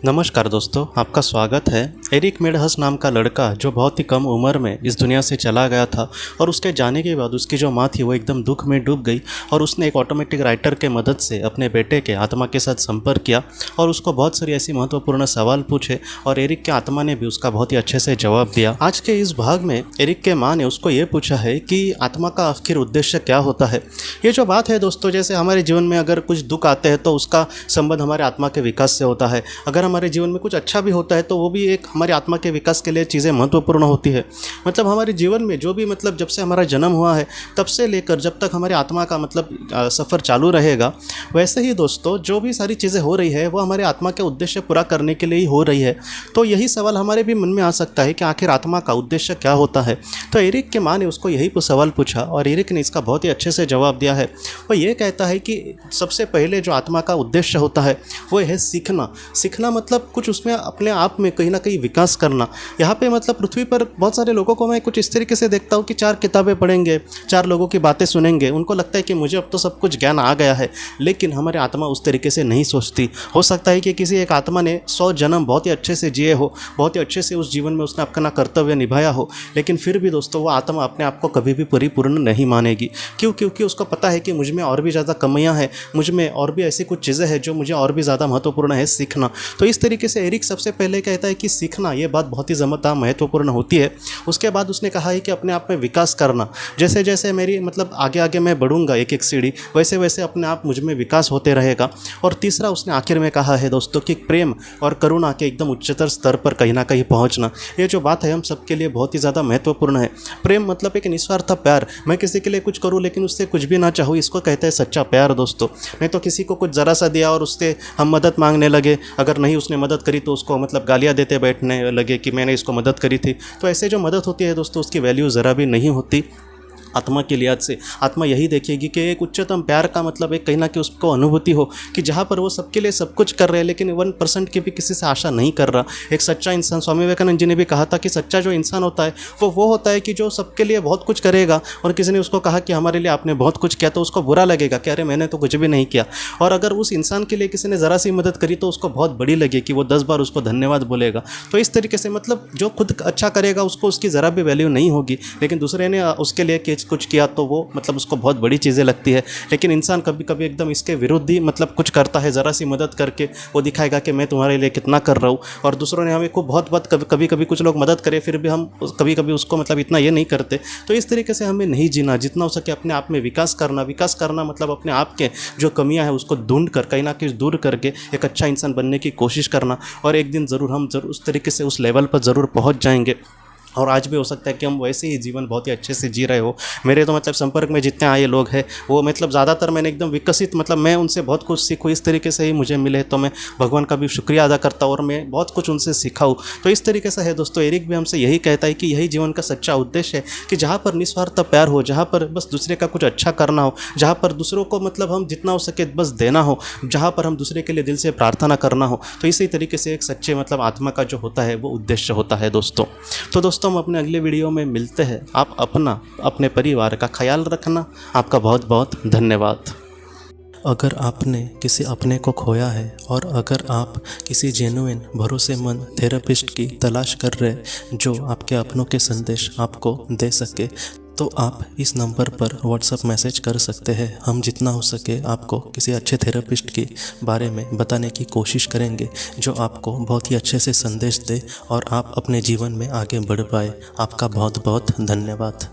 नमस्कार दोस्तों, आपका स्वागत है। एरिक मेडहस नाम का लड़का जो बहुत ही कम उम्र में इस दुनिया से चला गया था और उसके जाने के बाद उसकी जो माँ थी वो एकदम दुख में डूब गई और उसने एक ऑटोमेटिक राइटर के मदद से अपने बेटे के आत्मा के साथ संपर्क किया और उसको बहुत सारी ऐसी महत्वपूर्ण सवाल पूछे और एरिक के आत्मा ने भी उसका बहुत ही अच्छे से जवाब दिया। आज के इस भाग में एरिक के माँ ने उसको ये पूछा है कि आत्मा का आखिर उद्देश्य क्या होता है। ये जो बात है दोस्तों, जैसे हमारे जीवन में अगर कुछ दुख आते हैं तो उसका संबंध हमारे आत्मा के विकास से होता है। अगर हमारे जीवन में कुछ अच्छा भी होता है तो वो भी एक हमारी आत्मा के विकास के लिए चीज़ें महत्वपूर्ण होती है। मतलब हमारे जीवन में जो भी जब से हमारा जन्म हुआ है तब से लेकर जब तक हमारी आत्मा का सफ़र चालू रहेगा, वैसे ही दोस्तों जो भी सारी चीज़ें हो रही है वो हमारे आत्मा के उद्देश्य पूरा करने के लिए ही हो रही है। तो यही सवाल हमारे भी मन में आ सकता है कि आखिर आत्मा का उद्देश्य क्या होता है। तो एरिक के माँ ने उसको यही सवाल पूछा और एरिक ने इसका बहुत ही अच्छे से जवाब दिया है। वो ये कहता है कि सबसे पहले जो आत्मा का उद्देश्य होता है वो है सीखना। सीखना मतलब कुछ उसमें अपने आप में कहीं ना कहीं विकास करना। यहाँ पे पृथ्वी पर बहुत सारे लोगों को मैं कुछ इस तरीके से देखता हूँ कि 4 किताबें पढ़ेंगे, 4 लोगों की बातें सुनेंगे, उनको लगता है कि मुझे अब तो सब कुछ ज्ञान आ गया है। लेकिन हमारी आत्मा उस तरीके से नहीं सोचती। हो सकता है कि किसी एक आत्मा ने 100 जन्म बहुत ही अच्छे से जिए हो, बहुत ही अच्छे से उस जीवन में उसने अपना कर्तव्य निभाया हो, लेकिन फिर भी दोस्तों वो आत्मा अपने आप को कभी भी परिपूर्ण नहीं मानेगी। क्यों? क्योंकि उसको पता है कि मुझ में और भी ज़्यादा कमियाँ हैं, मुझ में और भी ऐसी कुछ चीज़ें हैं जो मुझे और भी ज़्यादा महत्वपूर्ण है सीखना। तो इस तरीके से एरिक सबसे पहले कहता है कि सीखना ये बात बहुत ही ज़्यादा महत्वपूर्ण होती है। उसके बाद उसने कहा है कि अपने आप में विकास करना। जैसे जैसे मेरी आगे आगे मैं बढ़ूंगा एक एक सीढ़ी, वैसे वैसे अपने आप मुझ में विकास होते रहेगा। और तीसरा उसने आखिर में कहा है दोस्तों कि प्रेम और करुणा के एकदम उच्चतर स्तर पर कहीं ना कहीं पहुंचना। ये जो बात है हम सबके लिए बहुत ही ज़्यादा महत्वपूर्ण है। प्रेम मतलब एक निस्वार्थ प्यार, मैं किसी के लिए कुछ करूँ लेकिन उससे कुछ भी ना चाहूँ, इसको कहते हैं सच्चा प्यार दोस्तों। नहीं तो किसी को कुछ ज़रा सा दिया और उससे हम मदद मांगने लगे, अगर नहीं उसने मदद करी तो उसको गालियाँ देते बैठने लगे कि मैंने इसको मदद करी थी। तो ऐसे जो मदद होती है दोस्तों उसकी वैल्यू ज़रा भी नहीं होती। आत्मा के लिहाज से आत्मा यही देखेगी कि एक उच्चतम प्यार का एक कहीं ना कहीं उसको अनुभूति हो कि जहाँ पर वो सबके लिए सब कुछ कर रहे हैं लेकिन 1% की भी किसी से आशा नहीं कर रहा। एक सच्चा इंसान, स्वामी विवेकानंद जी ने भी कहा था कि सच्चा जो इंसान होता है वो होता है कि जो सबके लिए बहुत कुछ करेगा और किसी ने उसको कहा कि हमारे लिए आपने बहुत कुछ किया तो उसको बुरा लगेगा कि अरे मैंने तो कुछ भी नहीं किया। और अगर उस इंसान के लिए किसी ने ज़रा सी मदद करी तो उसको बहुत बड़ी लगे कि वो 10 बार उसको धन्यवाद बोलेगा। तो इस तरीके से जो खुद अच्छा करेगा उसको उसकी ज़रा भी वैल्यू नहीं होगी, लेकिन दूसरे ने उसके लिए कुछ किया तो वो उसको बहुत बड़ी चीज़ें लगती है। लेकिन इंसान कभी कभी एकदम इसके विरुद्ध ही कुछ करता है, ज़रा सी मदद करके वो दिखाएगा कि मैं तुम्हारे लिए कितना कर रहा हूँ। और दूसरों ने हमें खूब बहुत कभी कभी कुछ लोग मदद करे फिर भी हम कभी कभी उसको इतना ये नहीं करते। तो इस तरीके से हमें नहीं जीना, जितना हो सके अपने आप में विकास करना अपने आप के जो कमियां हैं उसको ढूंढ कर कहीं ना कहीं दूर करके एक अच्छा इंसान बनने की कोशिश करना। और एक दिन ज़रूर हम उस तरीके से उस लेवल पर ज़रूर पहुँच जाएंगे। और आज भी हो सकता है कि हम वैसे ही जीवन बहुत ही अच्छे से जी रहे हो। मेरे तो संपर्क में जितने आए लोग हैं वो ज़्यादातर मैंने एकदम विकसित मैं उनसे बहुत कुछ सीखूँ, इस तरीके से ही मुझे मिले। तो मैं भगवान का भी शुक्रिया अदा करता हूँ और मैं बहुत कुछ उनसे सीखा हूँ। तो इस तरीके से है दोस्तों, एरिक भी हमसे यही कहता है कि यही जीवन का सच्चा उद्देश्य है कि जहाँ पर निस्वार्थ प्यार हो, जहाँ पर बस दूसरे का कुछ अच्छा करना हो, जहाँ पर दूसरों को हम जितना हो सके बस देना हो, जहाँ पर हम दूसरे के लिए दिल से प्रार्थना करना हो। तो इसी तरीके से एक सच्चे आत्मा का जो होता है वो उद्देश्य होता है दोस्तों। तो दोस्तों हम अपने अगले वीडियो में मिलते हैं। आप अपने परिवार का ख्याल रखना। आपका बहुत बहुत धन्यवाद। अगर आपने किसी अपने को खोया है और अगर आप किसी जेन्युइन भरोसेमंद थेरेपिस्ट की तलाश कर रहे जो आपके अपनों के संदेश आपको दे सके तो आप इस नंबर पर व्हाट्सएप मैसेज कर सकते हैं। हम जितना हो सके आपको किसी अच्छे थेरेपिस्ट के बारे में बताने की कोशिश करेंगे जो आपको बहुत ही अच्छे से संदेश दे और आप अपने जीवन में आगे बढ़ पाए। आपका बहुत बहुत धन्यवाद।